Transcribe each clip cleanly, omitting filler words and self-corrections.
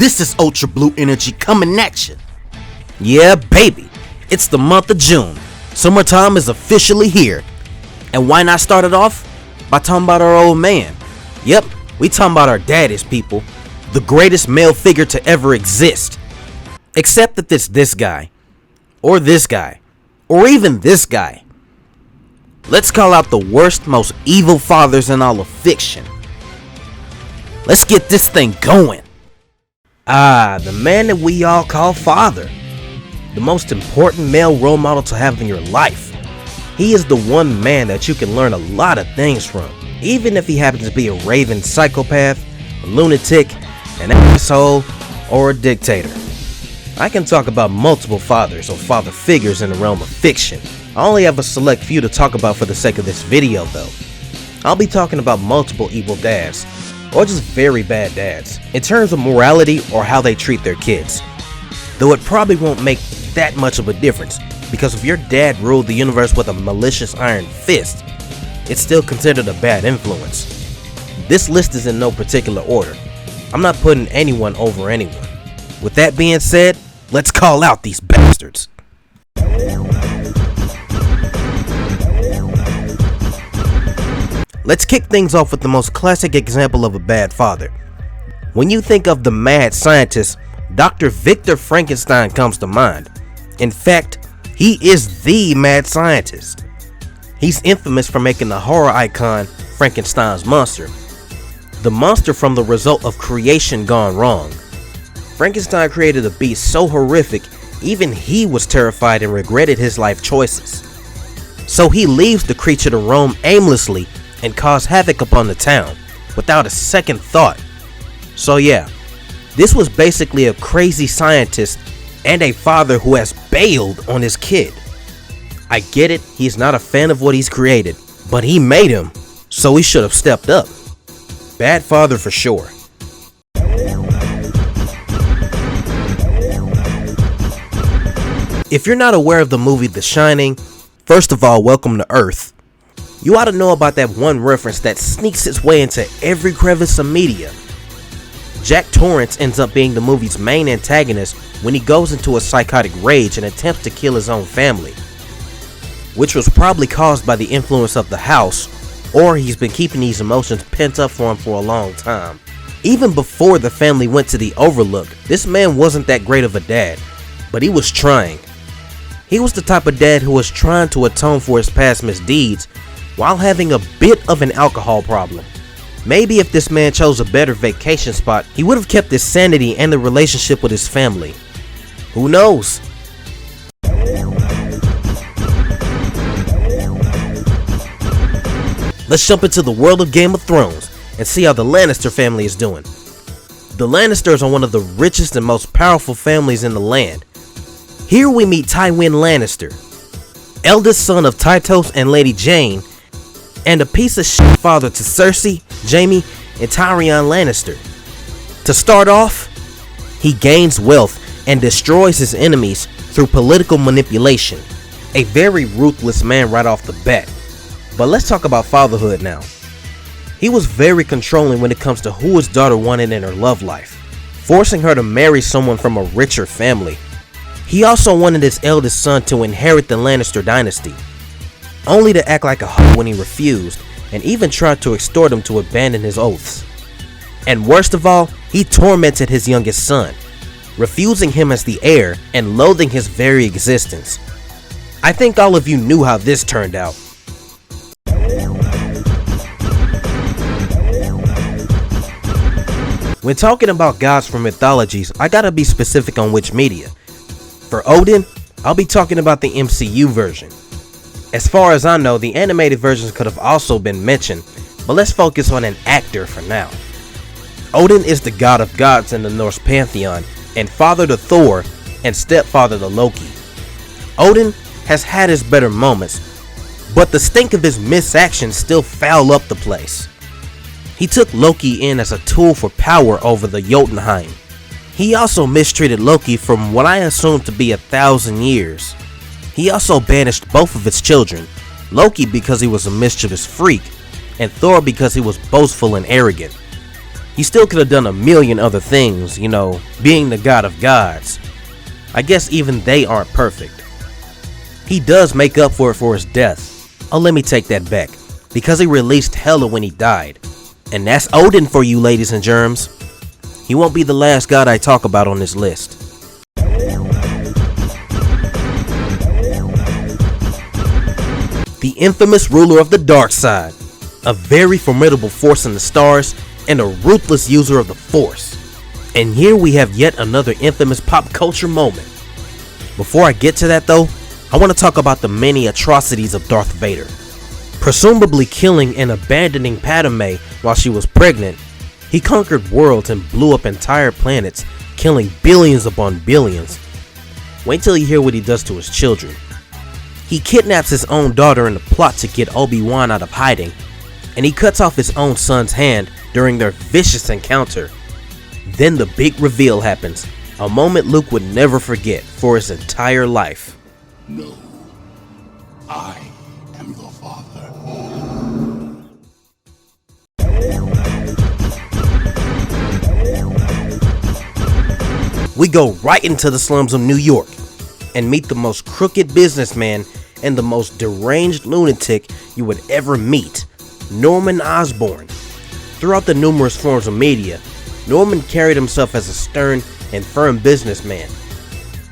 This is Ultra Blue Energy coming at you. Yeah, baby, it's the month of June. Summertime is officially here. And why not start it off by talking about our old man? Yep, we talking about our daddies, people. The greatest male figure to ever exist. Except that it's this guy, or even this guy. Let's call out the worst, most evil fathers in all of fiction. Let's get this thing going. The man that we all call father. The most important male role model to have in your life. He is the one man that you can learn a lot of things from, even if he happens to be a raving psychopath, a lunatic, an asshole, or a dictator. I can talk about multiple fathers or father figures in the realm of fiction. I only have a select few to talk about for the sake of this video though. I'll be talking about multiple evil dads, or just very bad dads, in terms of morality or how they treat their kids. Though it probably won't make that much of a difference, because if your dad ruled the universe with a malicious iron fist, it's still considered a bad influence. This list is in no particular order. I'm not putting anyone over anyone. With that being said, let's call out these bastards. Let's kick things off with the most classic example of a bad father. When you think of the mad scientist, Dr. Victor Frankenstein comes to mind. In fact, he is the mad scientist. He's infamous for making the horror icon Frankenstein's monster, the monster from the result of creation gone wrong. Frankenstein created a beast so horrific, even he was terrified and regretted his life choices. So he leaves the creature to roam aimlessly and cause havoc upon the town, without a second thought. So yeah, this was basically a crazy scientist and a father who has bailed on his kid. I get it, he's not a fan of what he's created, but he made him, so he should have stepped up. Bad father for sure. If you're not aware of the movie The Shining, first of all, welcome to Earth. You ought to know about that one reference that sneaks its way into every crevice of media. Jack Torrance ends up being the movie's main antagonist when he goes into a psychotic rage and attempts to kill his own family, which was probably caused by the influence of the house, or he's been keeping these emotions pent up for him for a long time. Even before the family went to the Overlook, this man wasn't that great of a dad, but he was trying. He was the type of dad who was trying to atone for his past misdeeds while having a bit of an alcohol problem. Maybe if this man chose a better vacation spot, he would have kept his sanity and the relationship with his family. Who knows? Let's jump into the world of Game of Thrones and see how the Lannister family is doing. The Lannisters are one of the richest and most powerful families in the land. Here we meet TYWIN Lannister, eldest son of Tytos and Lady Jane, and a piece of shit father to Cersei, Jaime, and Tyrion Lannister. To start off, he gains wealth and destroys his enemies through political manipulation. A very ruthless man right off the bat. But let's talk about fatherhood now. He was very controlling when it comes to who his daughter wanted in her love life, forcing her to marry someone from a richer family. He also wanted his eldest son to inherit the Lannister dynasty, only to act like a hoe when he refused, and even tried to extort him to abandon his oaths. And worst of all, he tormented his youngest son, refusing him as the heir and loathing his very existence. I think all of you knew how this turned out. When talking about gods from mythologies, I gotta be specific on which media. For Odin, I'll be talking about the MCU version. As far as I know, the animated versions could have also been mentioned, but let's focus on an actor for now. Odin is the god of gods in the Norse pantheon, and father to Thor, and stepfather to Loki. Odin has had his better moments, but the stink of his misactions still foul up the place. He took Loki in as a tool for power over the Jotunheim. He also mistreated Loki from what I assume to be 1,000 years. He also banished both of his children, Loki because he was a mischievous freak, and Thor because he was boastful and arrogant. He still could have done a million other things, you know, being the god of gods. I guess even they aren't perfect. He does make up for it for his death. Oh, let me take that back, because he released Hela when he died. And that's Odin for you, ladies and germs. He won't be the last god I talk about on this list. The infamous ruler of the dark side, a very formidable force in the stars, and a ruthless user of the Force. And here we have yet another infamous pop culture moment. Before I get to that though, I want to talk about the many atrocities of Darth Vader. Presumably killing and abandoning Padme while she was pregnant, he conquered worlds and blew up entire planets, killing billions upon billions. Wait till you hear what he does to his children. He kidnaps his own daughter in a plot to get Obi-Wan out of hiding, and he cuts off his own son's hand during their vicious encounter. Then the big reveal happens, a moment Luke would never forget for his entire life. No, I am your father. We go right into the slums of New York and meet the most crooked businessman and the most deranged lunatic you would ever meet, Norman Osborn. Throughout the numerous forms of media, Norman carried himself as a stern and firm businessman,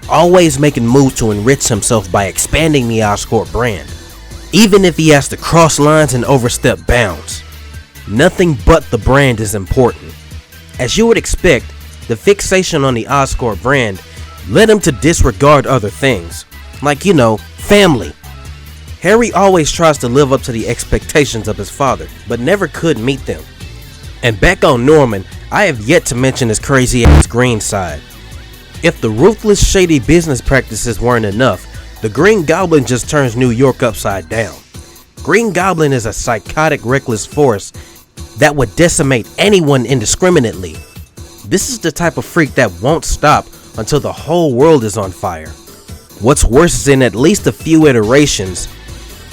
always making moves to enrich himself by expanding the Oscorp brand, even if he has to cross lines and overstep bounds. Nothing but the brand is important. As you would expect, the fixation on the Oscorp brand led him to disregard other things, like, you know, family. Harry always tries to live up to the expectations of his father, but never could meet them. And back on Norman, I have yet to mention his crazy ass green side. If the ruthless shady business practices weren't enough, the Green Goblin just turns New York upside down. Green Goblin is a psychotic, reckless force that would decimate anyone indiscriminately. This is the type of freak that won't stop until the whole world is on fire. What's worse is in at least a few iterations,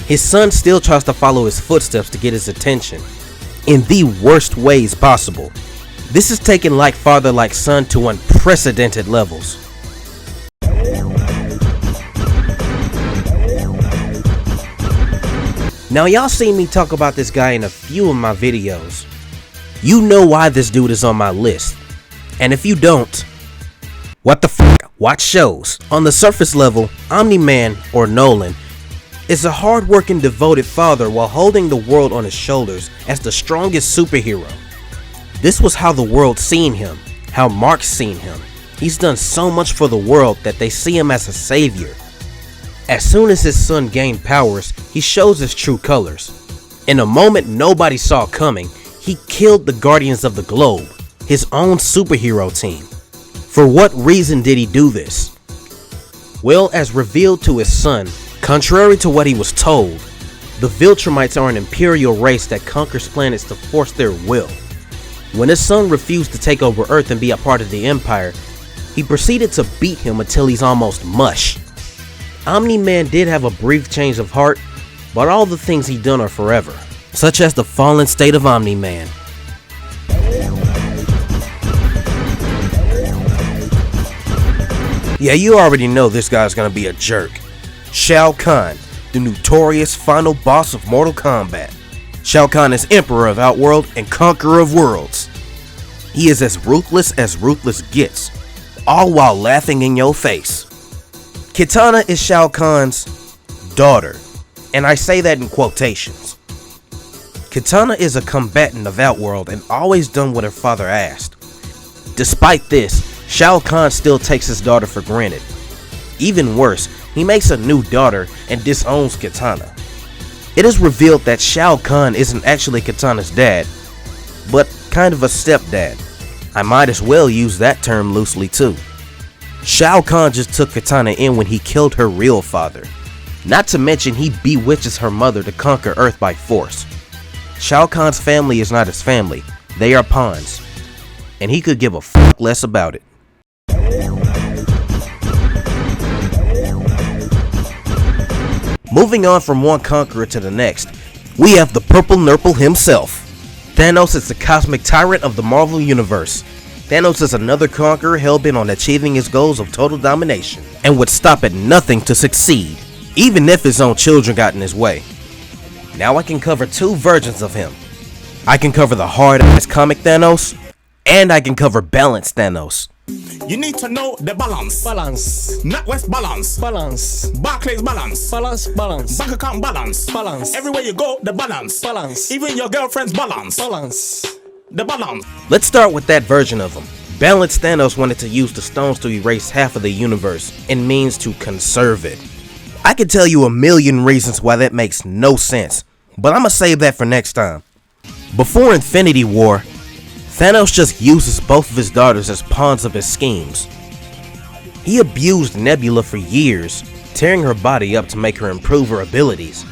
his son still tries to follow his footsteps to get his attention, in the worst ways possible. This is taken like father like son to unprecedented levels. Now y'all seen me talk about this guy in a few of my videos. You know why this dude is on my list. And if you don't, what the fuck? Watch shows. On the surface level, Omni-Man, or Nolan, is a hard-working, devoted father while holding the world on his shoulders as the strongest superhero. This was how the world seen him, how Mark's seen him. He's done so much for the world that they see him as a savior. As soon as his son gained powers, he shows his true colors. In a moment nobody saw coming, he killed the Guardians of the Globe, his own superhero team. For what reason did he do this? Well, as revealed to his son, contrary to what he was told, the Viltrumites are an imperial race that conquers planets to force their will. When his son refused to take over Earth and be a part of the Empire, he proceeded to beat him until he's almost mush. Omni-Man did have a brief change of heart, but all the things he done are forever, such as the fallen state of Omni-Man. Yeah, you already know this guy's gonna be a jerk. Shao Kahn, the notorious final boss of Mortal Kombat. Shao Kahn is Emperor of Outworld and Conqueror of Worlds. He is as ruthless gets, all while laughing in your face. Kitana is Shao Kahn's daughter, and I say that in quotations. Kitana is a combatant of Outworld and always done what her father asked. Despite this, Shao Kahn still takes his daughter for granted. Even worse, he makes a new daughter and disowns Kitana. It is revealed that Shao Kahn isn't actually Kitana's dad, but kind of a stepdad. I might as well use that term loosely too. Shao Kahn just took Kitana in when he killed her real father. Not to mention he bewitches her mother to conquer Earth by force. Shao Kahn's family is not his family, they are pawns. And he could give a fuck less about it. Moving on from one conqueror to the next, we have the Purple Nurple himself, Thanos is the cosmic tyrant of the Marvel Universe. Thanos is another conqueror hell-bent on achieving his goals of total domination, and would stop at nothing to succeed, even if his own children got in his way. Now I can cover two versions of him. I can cover the hard-ass comic Thanos, and I can cover balanced Thanos. You need to know the balance. Balance. NatWest balance. Balance. Barclays balance. Balance. Balance. Bank account balance. Balance. Everywhere you go, the balance. Balance. Even your girlfriend's balance. Balance. The balance. Let's start with that version of him. Balanced Thanos wanted to use the stones to erase half of the universe and means to conserve it. I could tell you a million reasons why that makes no sense, but I'ma save that for next time. Before Infinity War, Thanos just uses both of his daughters as pawns of his schemes. He abused Nebula for years, tearing her body up to make her improve her abilities.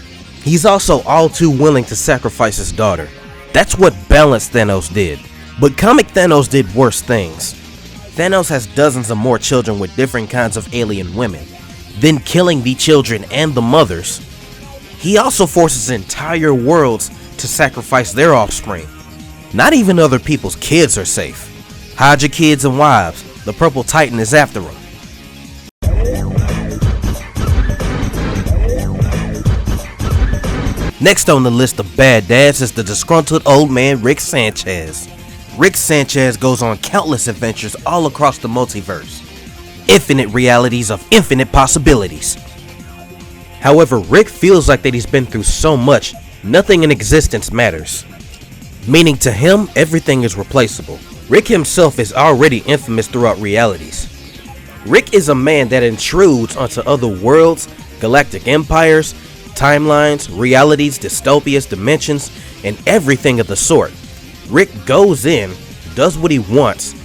He's also all too willing to sacrifice his daughter. That's what balanced Thanos did. But comic Thanos did worse things. Thanos has dozens of more children with different kinds of alien women, then killing the children and the mothers. He also forces entire worlds to sacrifice their offspring. Not even other people's kids are safe. Hide your kids and wives. The Purple Titan is after them. Next on the list of bad dads is the disgruntled old man Rick Sanchez. Rick Sanchez goes on countless adventures all across the multiverse. Infinite realities of infinite possibilities. However, Rick feels like that he's been through so much, nothing in existence matters. Meaning to him, everything is replaceable. Rick himself is already infamous throughout realities. Rick is a man that intrudes onto other worlds, galactic empires, timelines, realities, dystopias, dimensions, and everything of the sort. Rick goes in, does what he wants,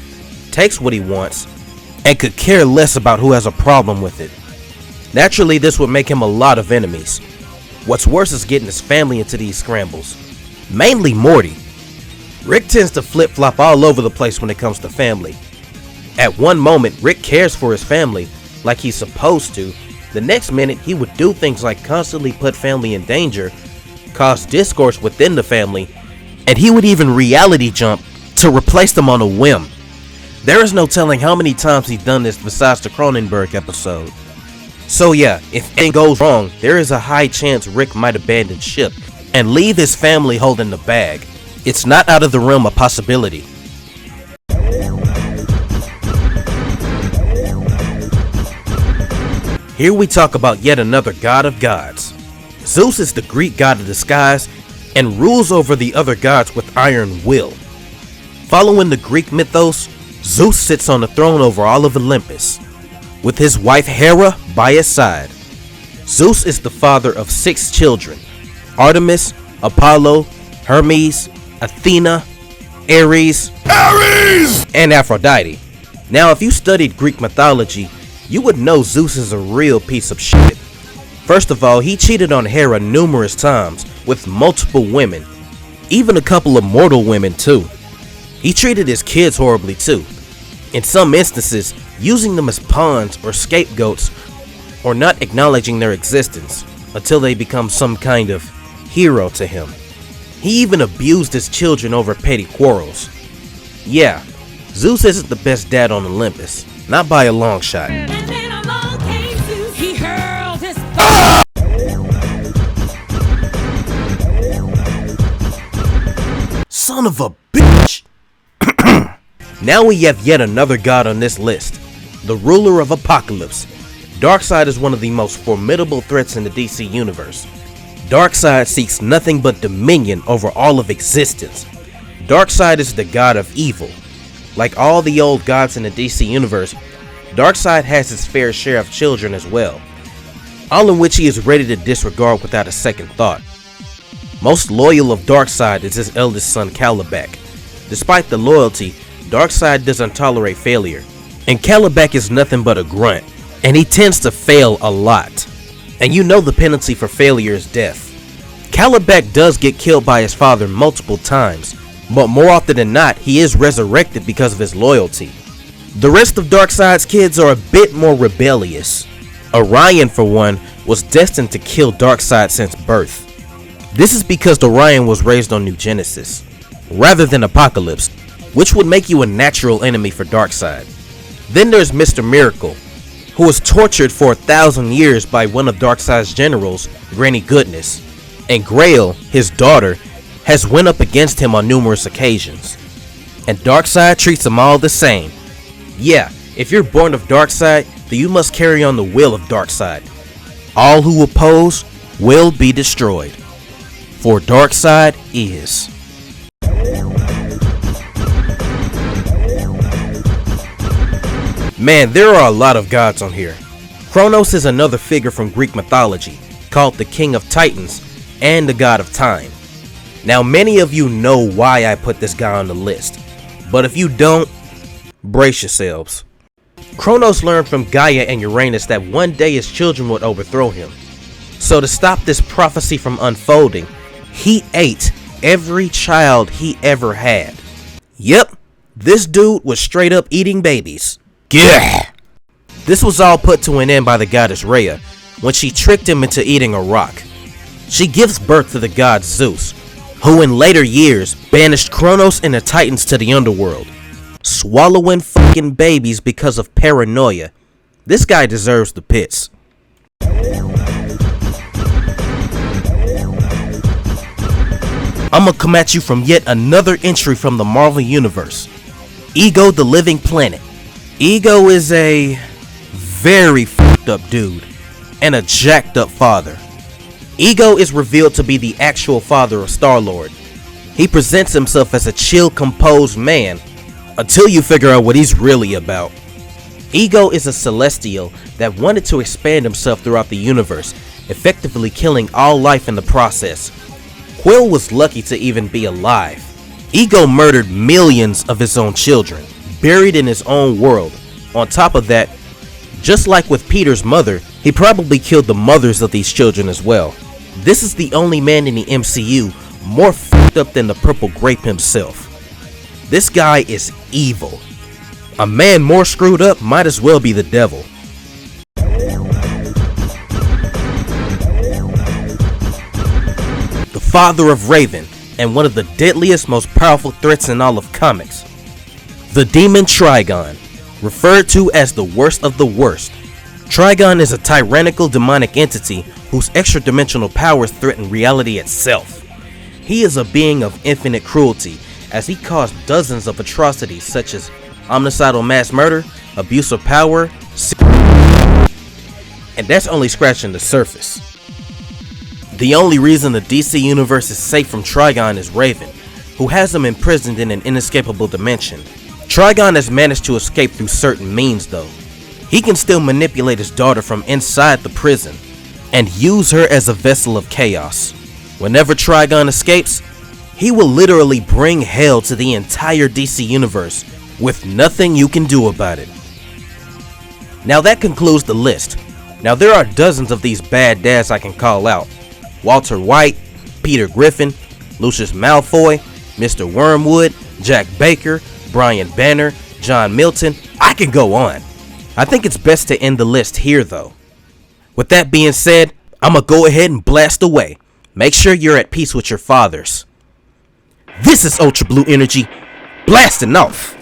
takes what he wants, and could care less about who has a problem with it. Naturally, this would make him a lot of enemies. What's worse is getting his family into these scrambles. Mainly Morty. Rick tends to flip-flop all over the place when it comes to family. At one moment, Rick cares for his family, like he's supposed to. The next minute, he would do things like constantly put family in danger, cause discourse within the family, and he would even reality jump to replace them on a whim. There is no telling how many times he's done this besides the Cronenberg episode. So yeah, if anything goes wrong, there is a high chance Rick might abandon ship and leave his family holding the bag. It's not out of the realm of possibility. Here we talk about yet another god of gods. Zeus is the Greek god of the skies and rules over the other gods with iron will. Following the Greek mythos, Zeus sits on the throne over all of Olympus, with his wife Hera by his side. Zeus is the father of 6 children: Artemis, Apollo, Hermes, Athena, Ares, and Aphrodite. Now, if you studied Greek mythology, you would know Zeus is a real piece of shit. First of all, he cheated on Hera numerous times with multiple women, even a couple of mortal women too. He treated his kids horribly too, in some instances using them as pawns or scapegoats, or not acknowledging their existence until they become some kind of hero to him. He even abused his children over petty quarrels. Yeah, Zeus isn't the best dad on Olympus, not by a long shot. Son of a bitch! Now we have yet another god on this list, the ruler of Apocalypse. Darkseid is one of the most formidable threats in the DC universe. Darkseid seeks nothing but dominion over all of existence. Darkseid is the god of evil. Like all the old gods in the DC universe, Darkseid has his fair share of children as well, all in which he is ready to disregard without a second thought. Most loyal of Darkseid is his eldest son Kalibak. Despite the loyalty, Darkseid doesn't tolerate failure, and Kalibak is nothing but a grunt, and he tends to fail a lot. And you know the penalty for failure is death. Kalibak does get killed by his father multiple times, but more often than not, he is resurrected because of his loyalty. The rest of Darkseid's kids are a bit more rebellious. Orion, for one, was destined to kill Darkseid since birth. This is because Orion was raised on New Genesis. rather than Apocalypse, which would make you a natural enemy for Darkseid. Then there's Mr. Miracle, who was tortured for 1,000 years by one of Darkseid's generals, Granny Goodness, and Grail, his daughter, has went up against him on numerous occasions. And Darkseid treats them all the same. Yeah, if you're born of Darkseid, then you must carry on the will of Darkseid. All who oppose will be destroyed. For Darkseid is. Man, there are a lot of gods on here. KRONOS is another figure from Greek mythology, called the King of Titans and the God of Time. Now, many of you know why I put this guy on the list, but if you don't, brace yourselves. KRONOS learned from Gaia and Uranus that one day his children would overthrow him. So to stop this prophecy from unfolding, he ate every child he ever had. Yep, this dude was straight up eating babies. Yeah. This was all put to an end by the goddess Rhea when she tricked him into eating a rock. She gives birth to the god Zeus, who in later years banished KRONOS and the Titans to the underworld, swallowing fucking babies because of paranoia. This guy deserves the pits. I'ma come at you from yet another entry from the Marvel Universe. Ego the Living Planet. Ego is a very fucked up dude and a jacked up father. Ego is revealed to be the actual father of Star-Lord. He presents himself as a chill, composed man until you figure out what he's really about. Ego is a celestial that wanted to expand himself throughout the universe, effectively killing all life in the process. Quill was lucky to even be alive. Ego murdered millions of his own children, buried in his own world. On top of that, just like with Peter's mother, he probably killed the mothers of these children as well. This is the only man in the MCU more fucked up than the Purple Grape himself. This guy is evil. A man more screwed up might as well be the devil. The father of Raven, and one of the deadliest, most powerful threats in all of comics. The demon Trigon, referred to as the worst of the worst. Trigon is a tyrannical demonic entity whose extra-dimensional powers threaten reality itself. He is a being of infinite cruelty, as he caused dozens of atrocities such as homicidal mass murder, abuse of power, and that's only scratching the surface. The only reason the DC universe is safe from Trigon is Raven, who has him imprisoned in an inescapable dimension. Trigon has managed to escape through certain means though. He can still manipulate his daughter from inside the prison and use her as a vessel of chaos. Whenever Trigon escapes, he will literally bring hell to the entire DC universe with nothing you can do about it. Now that concludes the list. Now there are dozens of these bad dads I can call out. Walter White, Peter Griffin, Lucius Malfoy, Mr. Wormwood, Jack Baker, Brian Banner, John Milton. I can go on. I think it's best to end the list here though. With that being said, I'ma go ahead and blast away. Make sure you're at peace with your fathers. This is Ultra Blue Energy, blasting off.